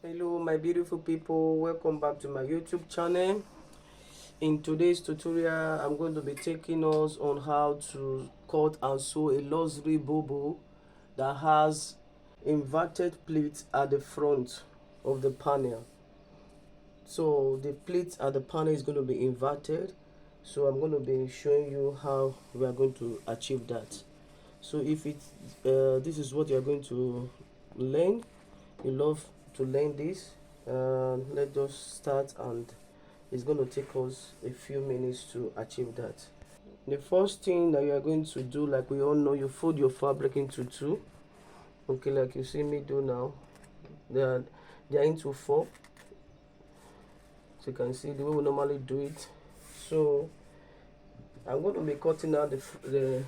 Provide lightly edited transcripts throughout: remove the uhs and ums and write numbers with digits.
Hello my beautiful people, welcome back to my YouTube channel. In today's tutorial I'm going to be taking us on how to cut and sew a luxury bubu that has inverted pleats at the front of the panel. So the pleats at the panel is going to be inverted, so I'm going to be showing you how we are going to achieve that. So if this is what you are going to learn, you love to learn this, let's just start, and it's going to take us a few minutes to achieve that. The first thing that you are going to do, like we all know, you fold your fabric into two. Okay, like you see me do now. They are into four, so you can see the way we normally do it. So I'm going to be cutting out the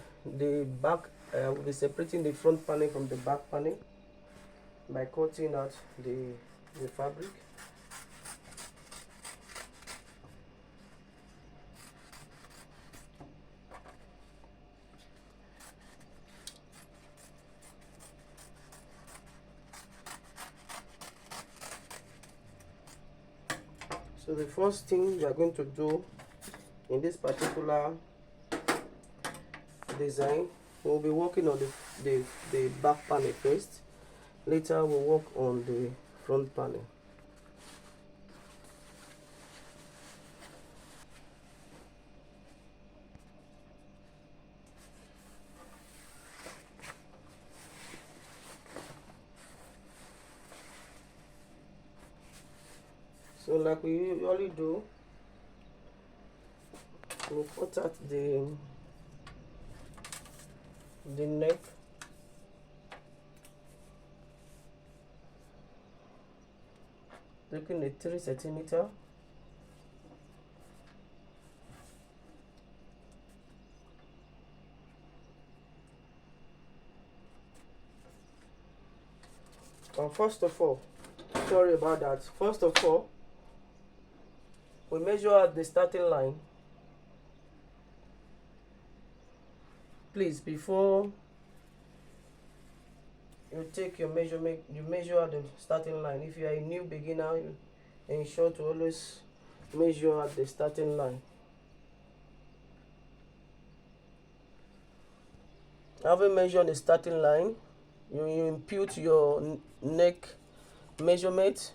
back. I will be separating the front panel from the back panel by cutting out the fabric. So the first thing we are going to do in this particular design, we'll be working on the back panel first. Later we'll work on the front panel. So like we usually do, we'll cut out the neck. Taking a 3 centimeter. First of all, sorry about that. First of all, we measure out the starting line. Please, before you take your measurement, you measure out the starting line. If you are a new beginner, you ensure to always measure at the starting line. Having measured the starting line, you impute your neck measurement.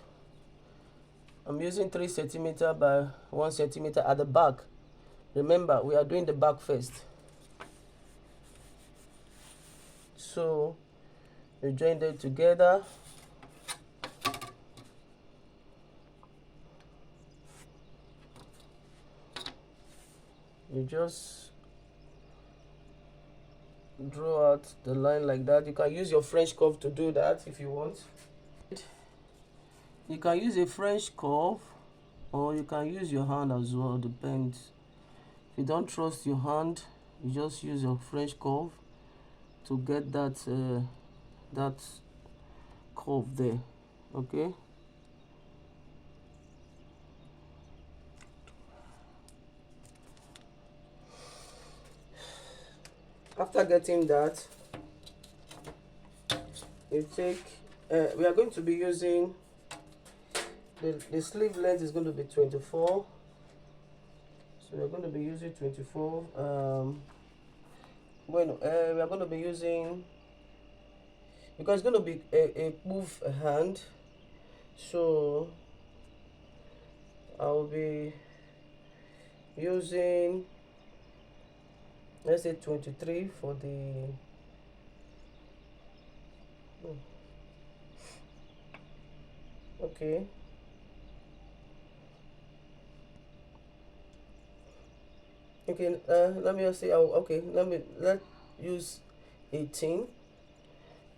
I'm using 3 centimeter by 1 centimeter at the back. Remember, we are doing the back first. So you join them together. You just draw out the line like that. You can use your French curve to do that if you want. You can use a French curve, or you can use your hand as well, depends. If you don't trust your hand, you just use your French curve to get that curve there. Okay, after getting that, you take we are going to be using the sleeve length is going to be 24, so we're going to be using 24. We are going to be using, because it's going to be a poof hand, so I'll be using, let's say 23 for the okay. Okay, let me just say, okay, let's use 18.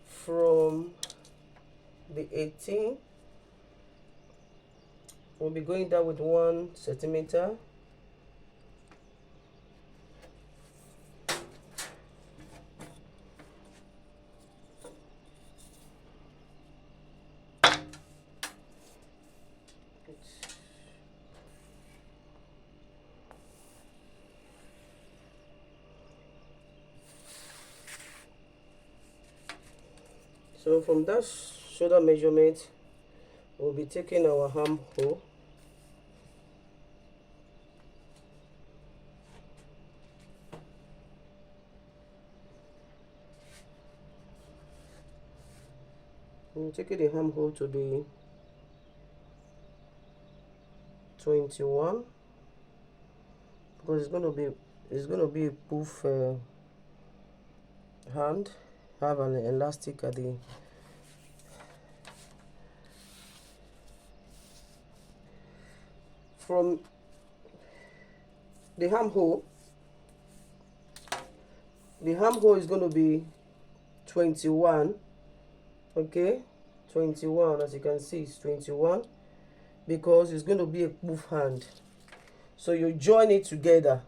From the 18, we'll be going down with 1 centimeter. So from that shoulder measurement, we'll be taking our armhole. We'll take the armhole to be 21 because it's gonna be a poof hand. Have an elastic at the from the armhole. The armhole is going to be 21. Okay, 21, as you can see, it's 21 because it's going to be a poof hand. So you join it together.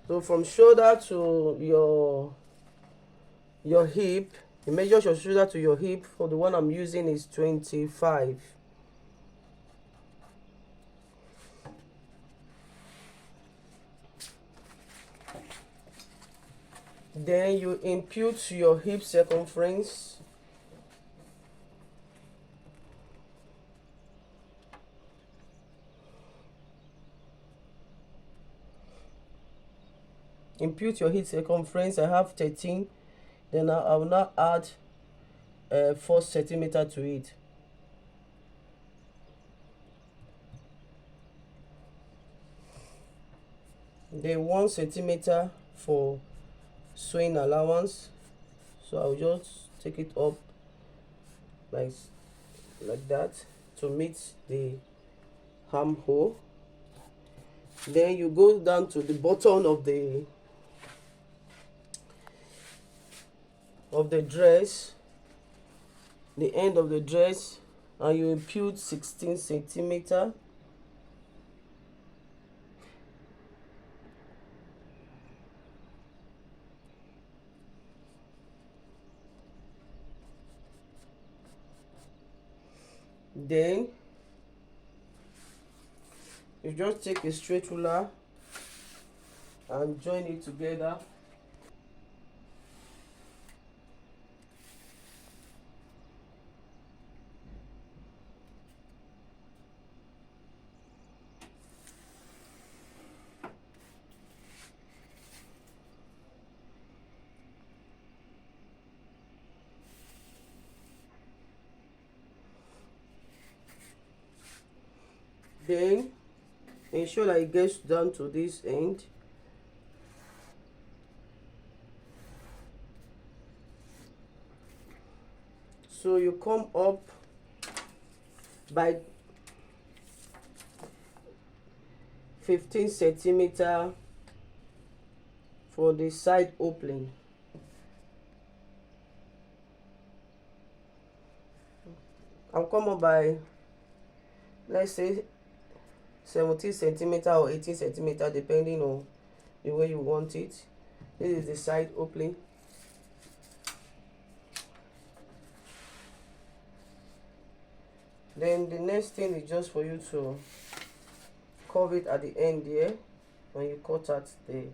So from shoulder to your hip, you measure your shoulder to your hip. For the one I'm using is 25. Then you impute your hip circumference. Impute your hip circumference. I have 13. Then I will now add 4 centimeter to it. Then 1 centimeter for sewing allowance. So I'll just take it up like that to meet the armhole. Then you go down to the bottom of the dress, the end of the dress, and you impute 16 centimeter. Then you just take a straight ruler and join it together. Then ensure that it gets down to this end. So you come up by 15 centimeter for the side opening. I'll come up by, let's say, 17 centimeter or 18 centimeter, depending on the way you want it. This is the side opening. Then the next thing is just for you to curve it at the end here when you cut out the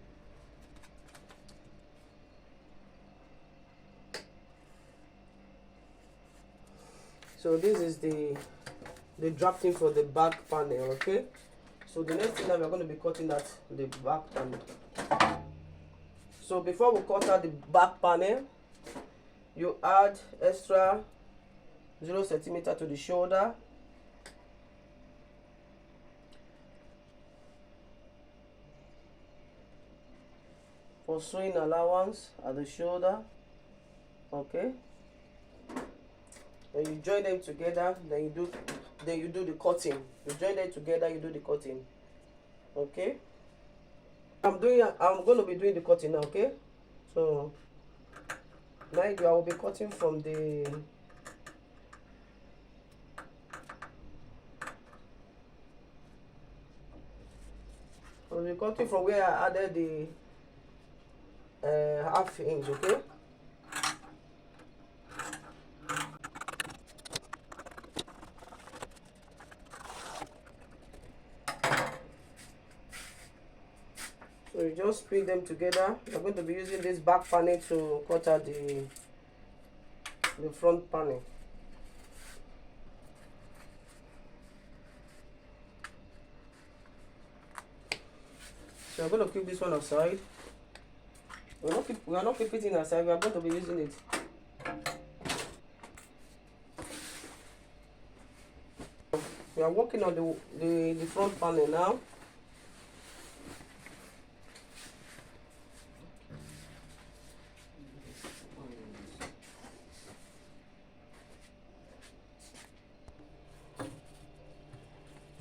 so this is the drafting for the back panel. Okay, so the next thing that we're going to be cutting at the back panel. So before we cut out the back panel, you add extra 0 centimeter to the shoulder. For sewing allowance at the shoulder. Okay, when you join them together, then you do the cutting. You join them together, you do the cutting. Okay, I'm going to be doing the cutting now. Okay, so mind you, I will be cutting from the from where I added the half inch. Okay, So you just put them together. We're going to be using this back panel to cut out the front panel. So I'm going to keep this one aside. We are not keeping it aside. We are going to be using it. We are working on the front panel now.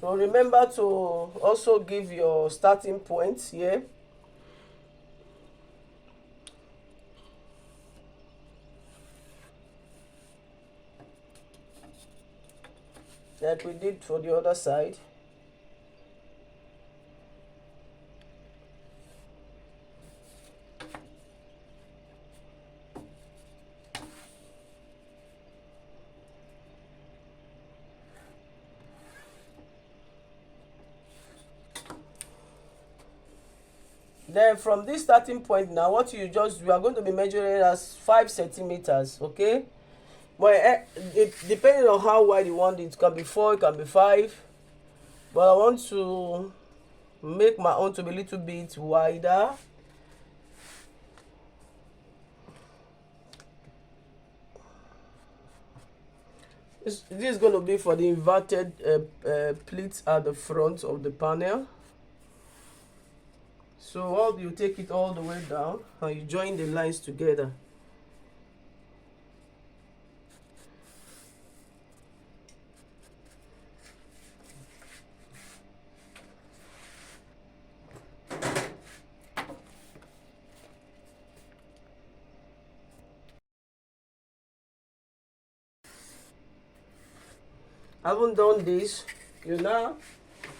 So remember to also give your starting point here. Like we did for the other side. Then from this starting point now, what you are going to be measuring as 5 centimeters, okay? But it depending on how wide you want it, can be 4, it can be 5. But I want to make my own to be a little bit wider. This is going to be for the inverted pleats at the front of the panel. So you take it all the way down and you join the lines together. Having done this, you now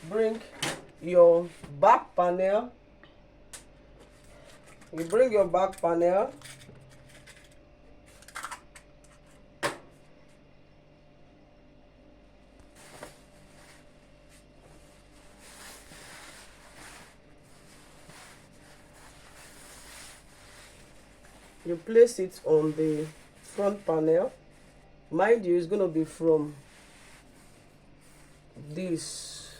bring your back panel. You bring your back panel. You place it on the front panel. Mind you, it's going to be from this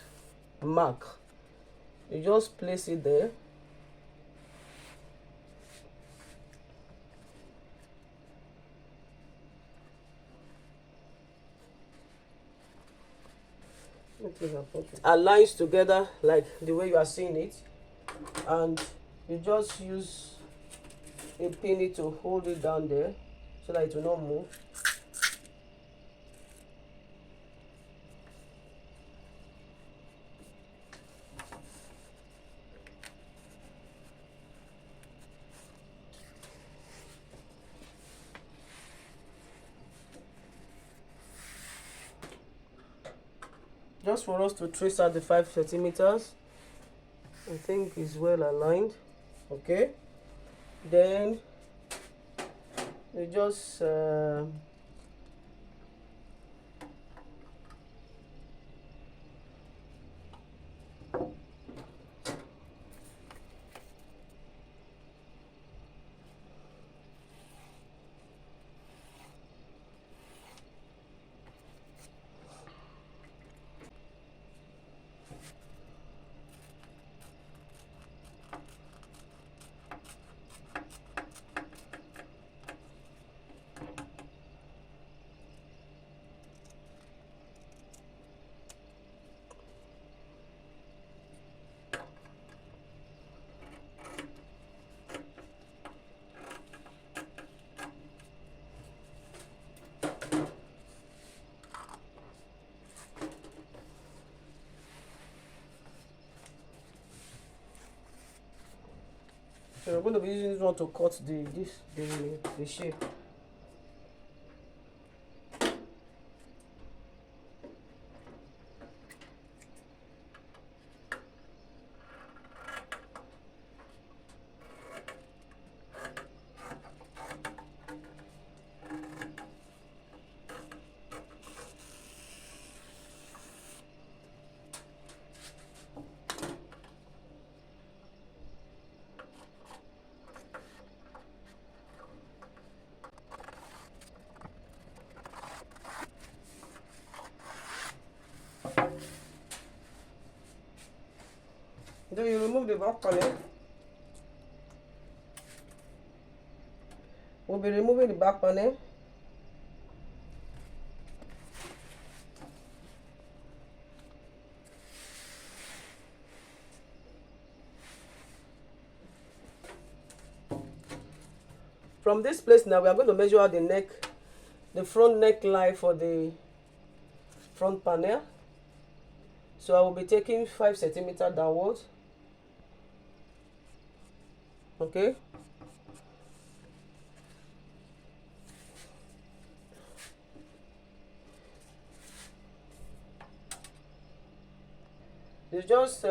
mark. You just place it there. Aligns together like the way you are seeing it, and you just use a penny to hold it down there so that it will not move. Just for us to trace out the 5 centimeters, I think is well aligned. Okay, then you just so we're going to be using this one to cut the shape. Then you remove the back panel. We'll be removing the back panel. From this place now, we are going to measure out the front neckline for the front panel. So I will be taking 5 centimeters downwards. Okay. You just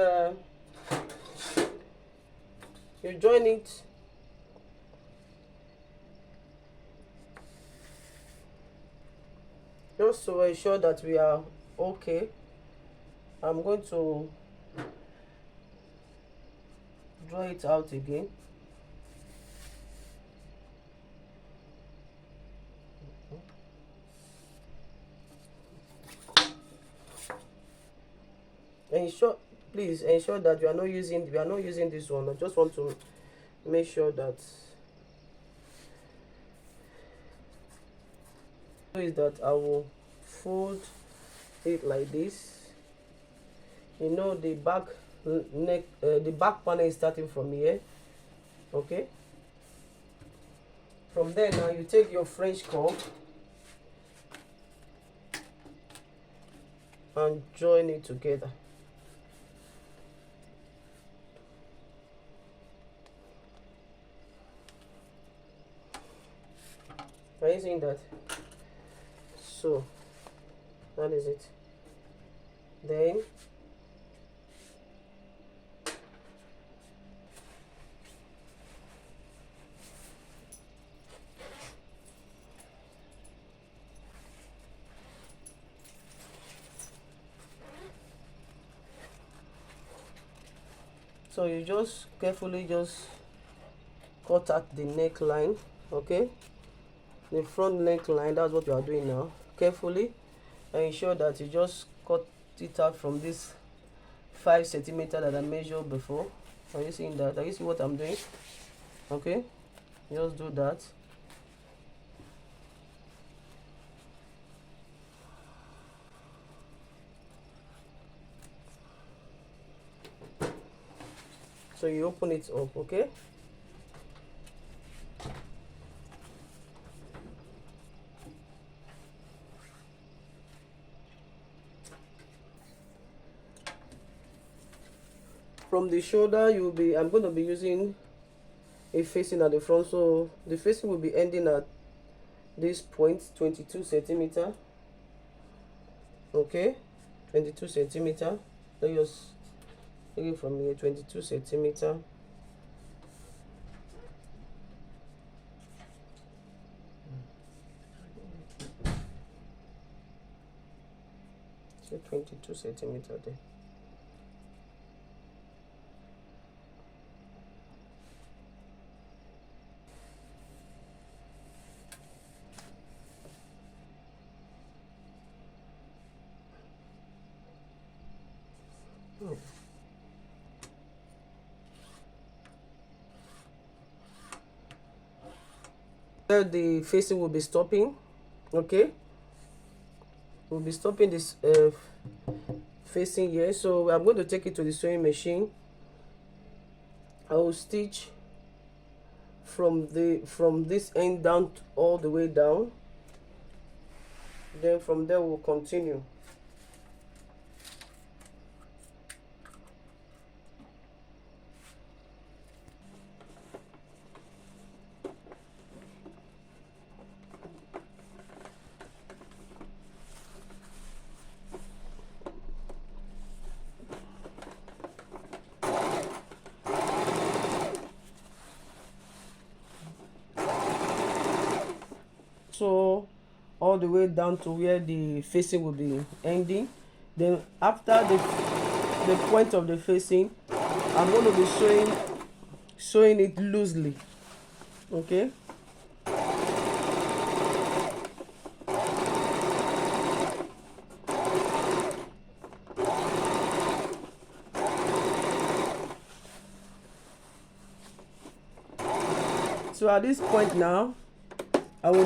you join it just to ensure that we are okay. I'm going to draw it out again. Please ensure that we are not using this one. I just want to make sure that I will fold it like this. You know, the back panel is starting from here. Okay, from there now you take your French comb and join it together. Are you seeing that? So that is it. Then so you just carefully just cut out the neckline. Okay, the front neckline, that's what you are doing now. Carefully, and ensure that you just cut it out from this 5 centimeters that I measured before. Are you seeing that? Are you seeing what I'm doing? Okay, just do that. So you open it up. Okay, from the shoulder I'm going to be using a facing at the front, so the facing will be ending at this point, 22 centimeters. Okay, 22 centimeters. Let us take it from here, 22 centimeters. So 22 centimeters there. Where the facing will be stopping. Okay, we'll be stopping this facing here. So I'm going to take it to the sewing machine. I will stitch from this end down all the way down. Then from there we'll continue. So all the way down to where the facing will be ending. Then after the point of the facing, I'm going to be sewing it loosely. Okay, So at this point now, I will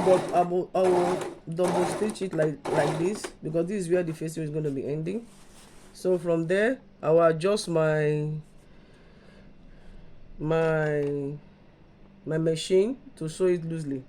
double stitch it like this, because this is where the facing is going to be ending. So from there, I will adjust my machine to sew it loosely.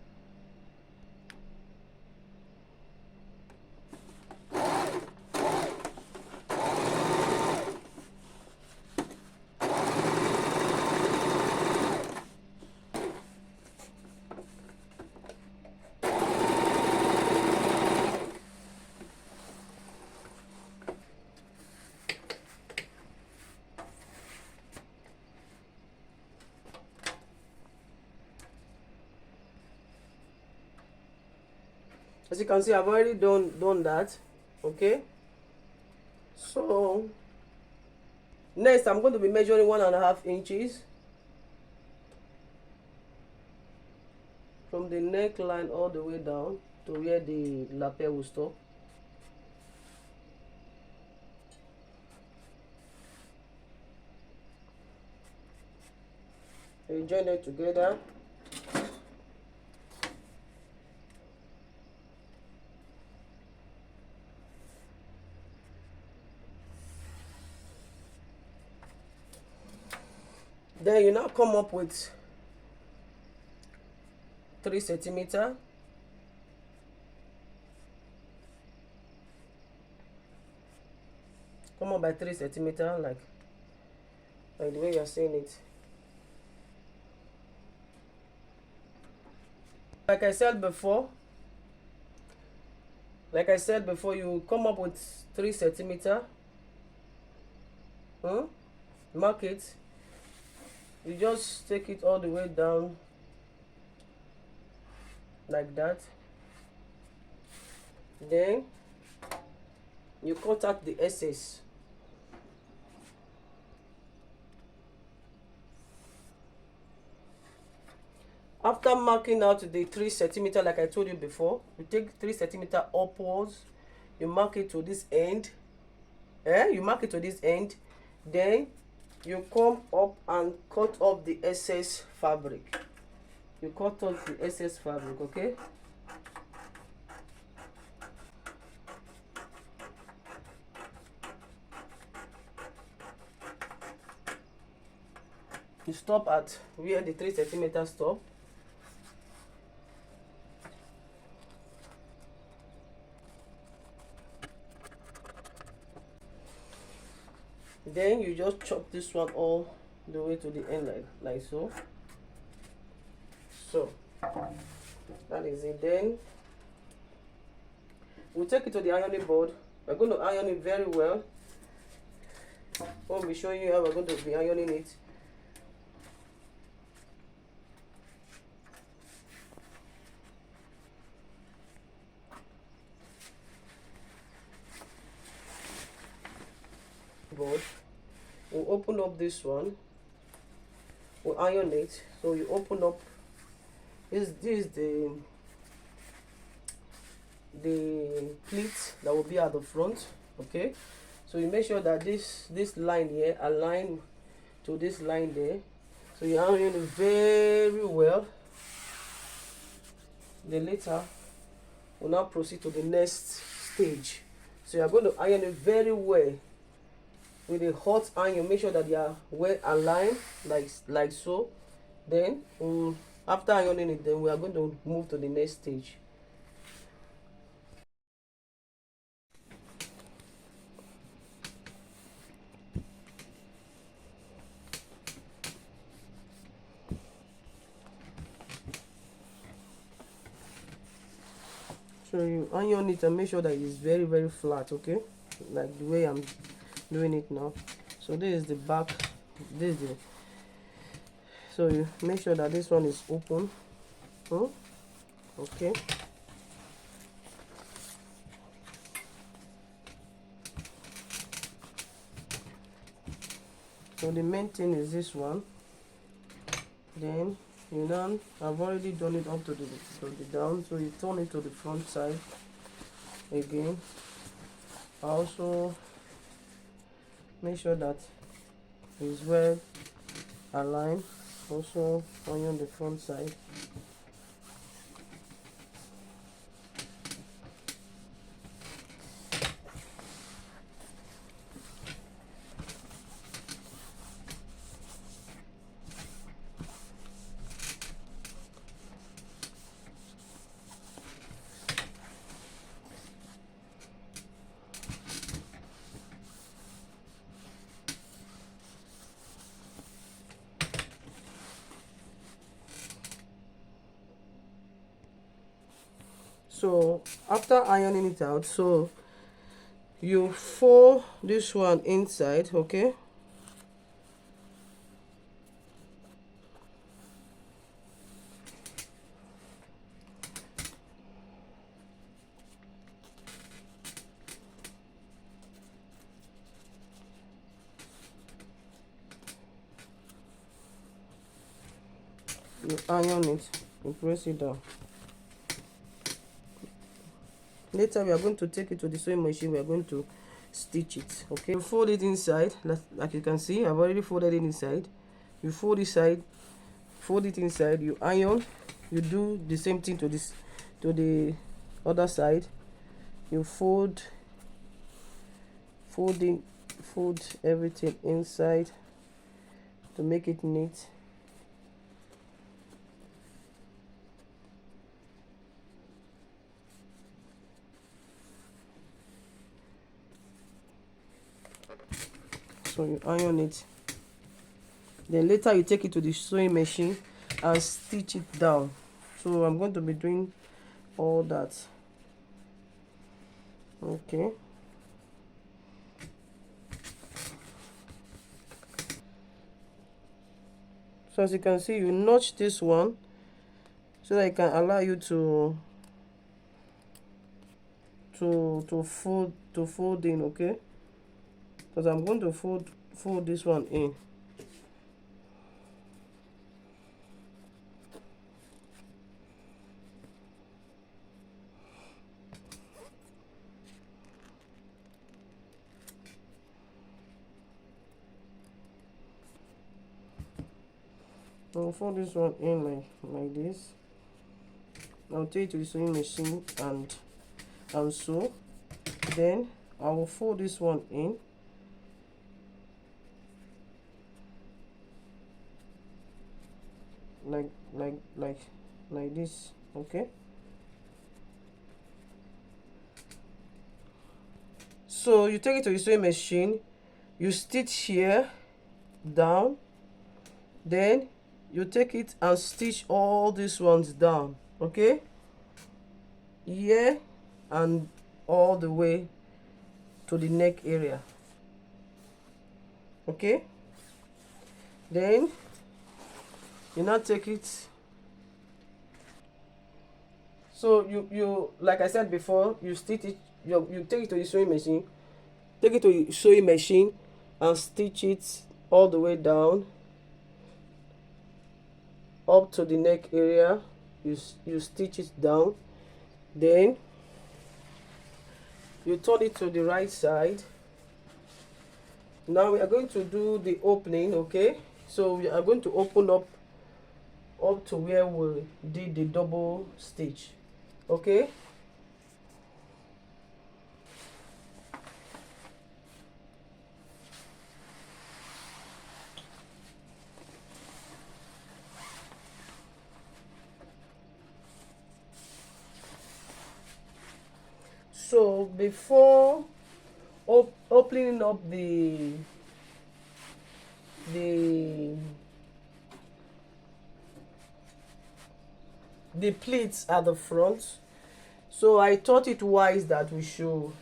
As you can see, I've already done that. Okay, so next I'm going to be measuring 1.5 inches from the neckline all the way down to where the lapel will stop. You join it together. Then you now come up with 3 centimeters. Come up by 3 centimeters, like the way you're saying it. Like I said before, you come up with 3 centimeters. Mark it. You just take it all the way down like that. Then you cut out the excess. After marking out the 3 centimeters, like I told you before, you take 3 centimeters upwards, you mark it to this end. You mark it to this end. Then you come up and cut off the excess fabric. You cut off the excess fabric, okay? You stop at where the 3 centimeters stop. Then you just chop this one all the way to the end, like so. So that is it. Then we'll take it to the ironing board. We're going to iron it very well. I'll be showing you how we're going to be ironing it. Board. We'll open up this one. We'll iron it. So you open up. This is the pleat that will be at the front. Okay. So you make sure that this line here align to this line there. So you iron it very well. Then later we'll now proceed to the next stage. So you are going to iron it very well with a hot iron. Make sure that they are well aligned, like so. Then after ironing it, then we are going to move to the next stage. So you iron it and make sure that it is very, very flat, okay, like the way I'm doing it now. So this is the back, this is the, so you make sure that this one is open. Okay, so the main thing is this one. Then you know, I've already done it up to the down, so you turn it to the front side again. Also make sure that it's well aligned. Also iron the front side. So after ironing it out, so you fold this one inside, okay? You iron it, you press it down. Later we are going to take it to the sewing machine. We are going to stitch it, okay? You fold it inside, like you can see. I've already folded it inside. You fold it inside, you iron. You do the same thing to the other side. You fold everything inside to make it neat. So you iron it, then later you take it to the sewing machine and stitch it down. So I'm going to be doing all that, okay? So as you can see, you notch this one so that it can allow you to fold in, okay? Because I'm going to fold this one in. I'll fold this one in like this. I'll take it to the sewing machine and sew. Then I will fold this one in. Like this, okay? So you take it to the sewing machine, you stitch here down, then you take it and stitch all these ones down, okay? Here and all the way to the neck area, okay? Then you now take it. So you like I said before, you stitch it. You take it to the sewing machine. Take it to the sewing machine and stitch it all the way down up to the neck area. You stitch it down. Then you turn it to the right side. Now we are going to do the opening, okay? So we are going to open up to where we did the double stitch, okay? So before opening up the pleats at the front, so I thought it wise that we should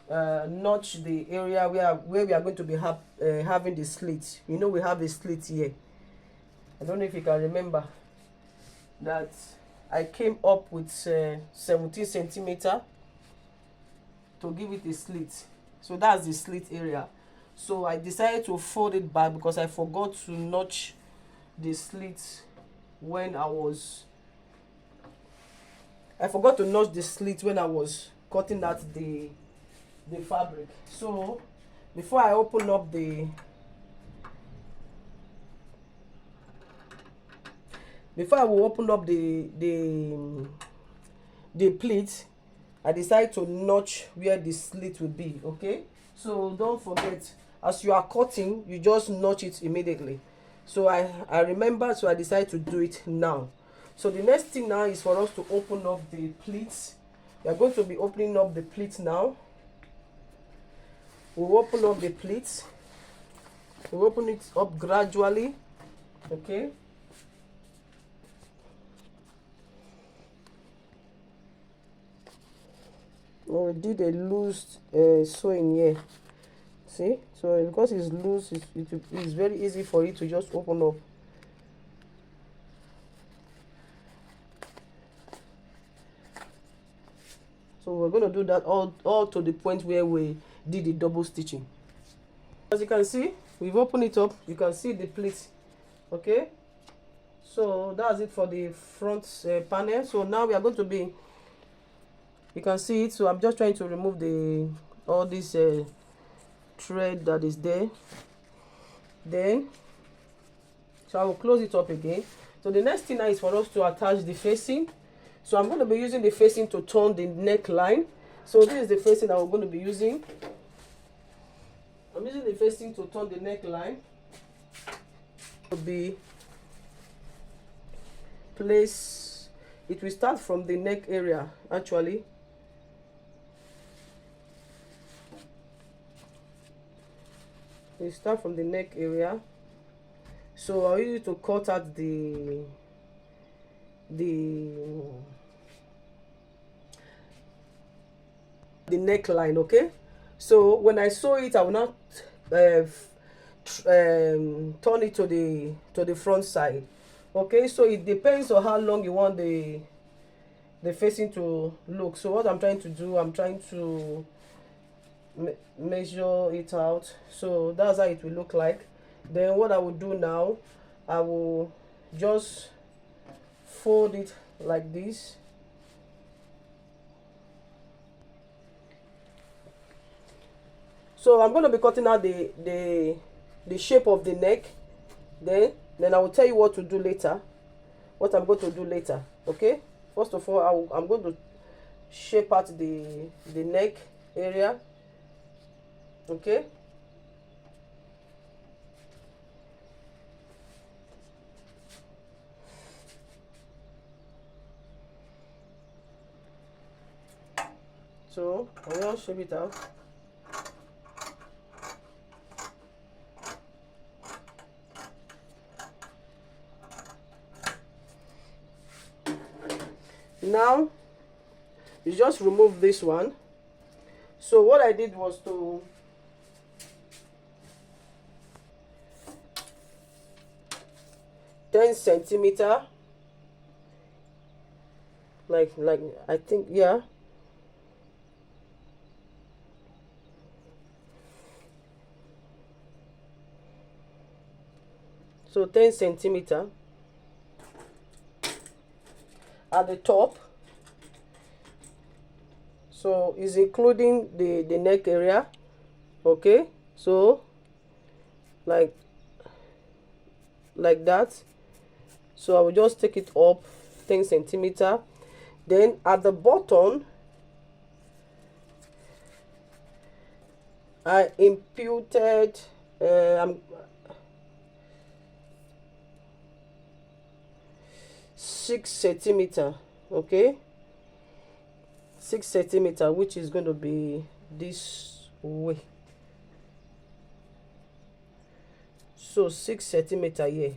notch the area where we are going to be having the slit. You know, we have the slit here. I don't know if you can remember that I came up with 17 centimeter to give it a slit. So that's the slit area. So I decided to fold it back because I forgot to notch the slit when I forgot to notch the slit when I was cutting out the fabric. So before I open up the before I will open up the pleat, I decide to notch where the slit will be. Okay, so don't forget, as you are cutting, you just notch it immediately. So I remember, so I decided to do it now. So the next thing now is for us to open up the pleats. We are going to be opening up the pleats now. We'll open up the pleats. We'll open it up gradually. Okay. We did a loose sewing here. See, so because it's loose, it's very easy for it to just open up. So we're going to do that all to the point where we did the double stitching. As you can see, we've opened it up. You can see the pleats. Okay, so that's it for the front panel. So now we are going to be, you can see it. So I'm just trying to remove all this thread that is there. Then, so I will close it up again. So the next thing now is for us to attach the facing. So I'm going to be using the facing to turn the neckline. So this is the facing that we're going to be using. I'm using the facing to turn the neckline. To be place, it will start from the neck area actually. We start from the neck area. So I use it to cut out the neckline. Okay, so when I sew it, I will not turn it to the front side. Okay, so it depends on how long you want the facing to look. So what I'm trying to do, I'm trying to measure it out. So that's how it will look like. Then what I will do now, I will just fold it like this. So I'm going to be cutting out the shape of the neck. Then I will tell you what to do later, what I'm going to do later. Okay, first of all, I'm going to shape out the neck area. Okay, so I will shape it out. Now you just remove this one. So what I did was to ten centimeter, like I think, yeah, so 10 centimeter at the top. So is including the neck area. Okay, so like that. So I will just take it up 10 centimeter. Then at the bottom, I imputed 6 centimeter. Okay, 6 centimeter, which is going to be this way. So 6 centimeter here.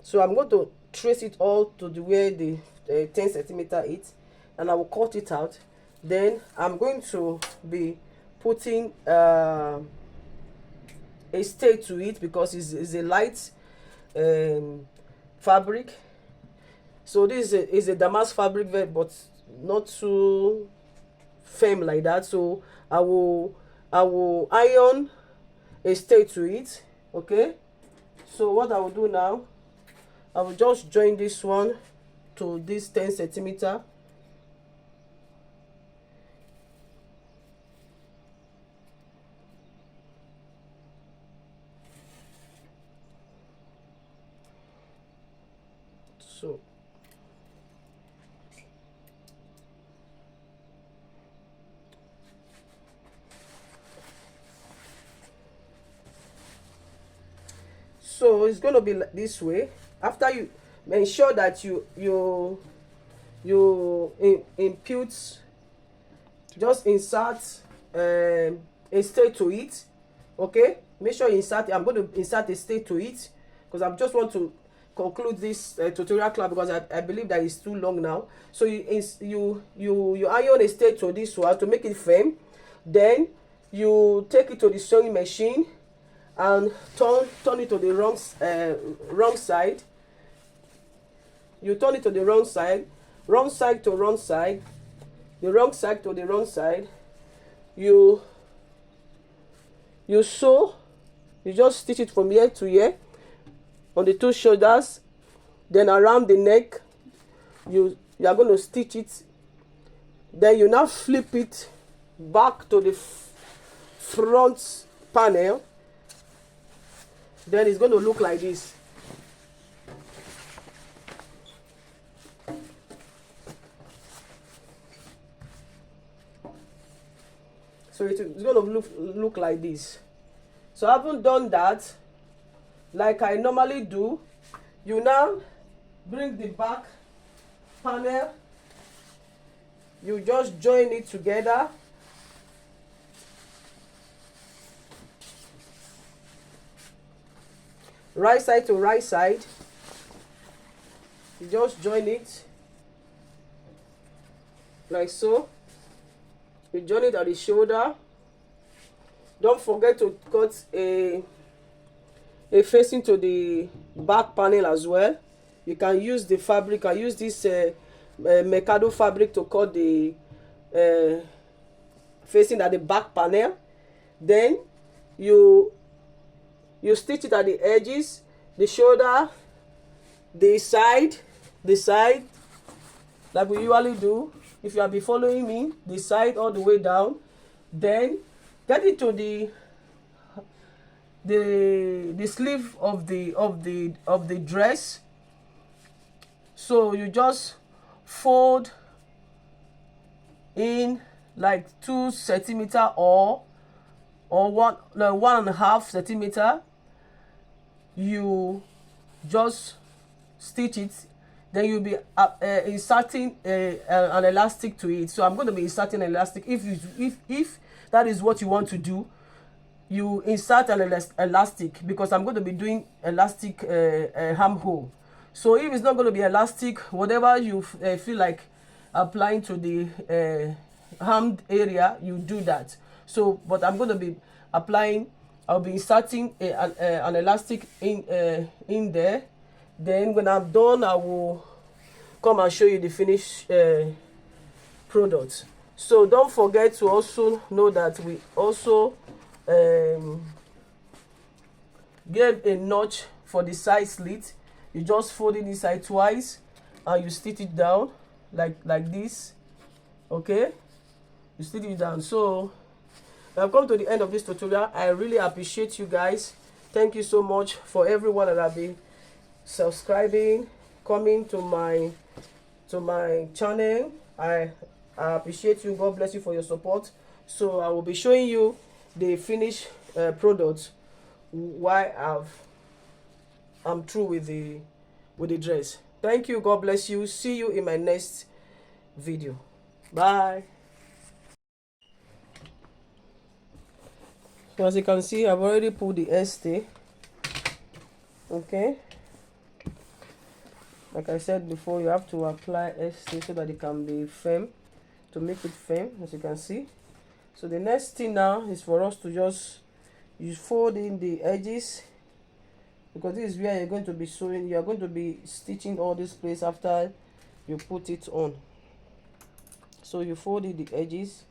So I'm going to trace it all to the where the 10 centimeter is, and I will cut it out. Then I'm going to be putting a stay to it, because it's a light fabric. So this is a damask fabric, but not too firm like that. So I will iron a stay to it. Okay, so what I will do now, I will just join this one to this 10 centimeter. So it's going to be like this way. After you ensure that you impute, just insert a state to it. Okay, make sure you insert. I'm going to insert a state to it because I just want to conclude this tutorial class, because I believe that it's too long now. So you iron a state to this one to make it firm. Then you take it to the sewing machine and turn it to the wrong side. You turn it to the wrong side to wrong side, the wrong side to the wrong side. You sew. You just stitch it from here to here on the two shoulders, then around the neck you are going to stitch it. Then you now flip it back to the front panel. Then it's going to look like this. So it's going to look like this. So I haven't done that like I normally do. You now bring the back panel, you just join it together. Right side to right side. You just join it like so. You join it at the shoulder. Don't forget to cut a facing to the back panel as well. You can use the fabric. I use this mikado fabric to cut the facing at the back panel. Then you stitch it at the edges, the shoulder, the side, like we usually do. If you have been following me, the side all the way down. Then get it to the sleeve of the dress. So you just fold in like 2 centimeter or 1.5 centimeter. You just stitch it. Then you'll be inserting an elastic to it. So I'm going to be inserting an elastic. If that is what you want to do, you insert an elastic, because I'm going to be doing elastic armhole. So if it's not going to be elastic, whatever you feel like applying to the armed area, you do that. So, but I'm going to be applying. I'll be inserting an elastic in there. Then when I'm done, I will come and show you the finished product. So don't forget to also know that we also gave a notch for the side slit. You just fold it inside twice and you stitch it down like this. Okay, you stitch it down. So I've come to the end of this tutorial. I really appreciate you guys. Thank you so much for everyone that have been subscribing, coming to my channel. I appreciate you. God bless you for your support. So I will be showing you the finished product while I'm through with the dress. Thank you. God bless you. See you in my next video. Bye. So as you can see, I've already pulled the stay. Okay, like I said before, you have to apply stay so that it can be firm, to make it firm, as you can see. So the next thing now is for us to just fold in the edges, because this is where you're going to be sewing. You're going to be stitching all this place after you put it on. So you fold in the edges.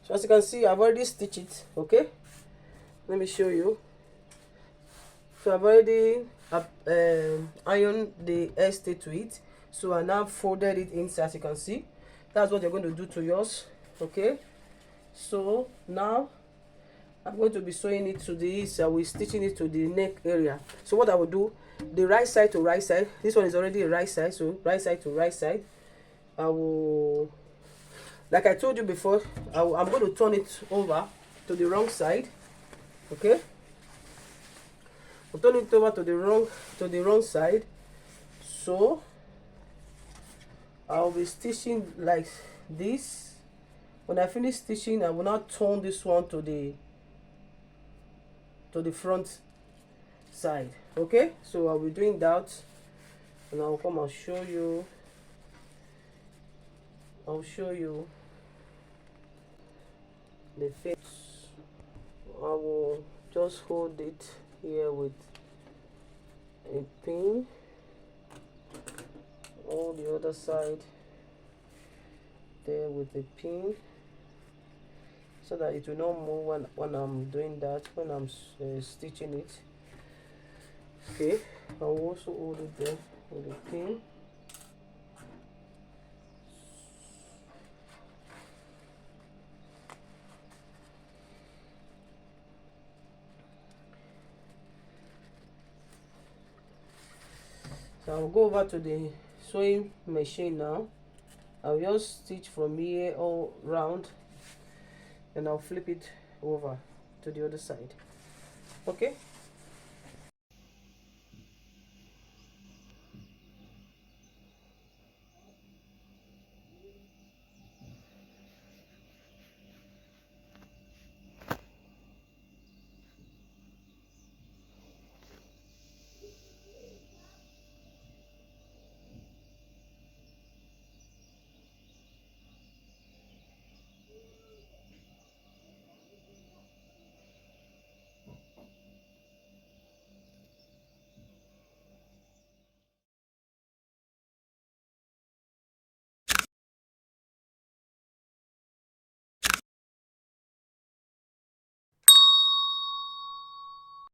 So as you can see, I've already stitched it. Okay, let me show you. So I've already ironed the stay to it. So I now folded it inside. As you can see, that's what you're going to do to yours. Okay, so now I'm going to be sewing it to this. I will stitching it to the neck area. So what I will do, the right side to right side. This one is already a right side, so right side to right side. I will, like I told you before, I'm going to turn it over to the wrong side. Okay, I'll turn it over to the wrong side. So I'll be stitching like this. When I finish stitching, I will now turn this one to the front side. Okay, so I'll be doing that, and I'll come and show you. I'll show you the face. I will just hold it here with a pin, hold the other side there with a pin, so that it will not move when I'm doing that, when I'm stitching it. Okay, I'll also hold it there with a pin. So I'll go over to the sewing machine now. I'll just stitch from here all round, and I'll flip it over to the other side. Okay.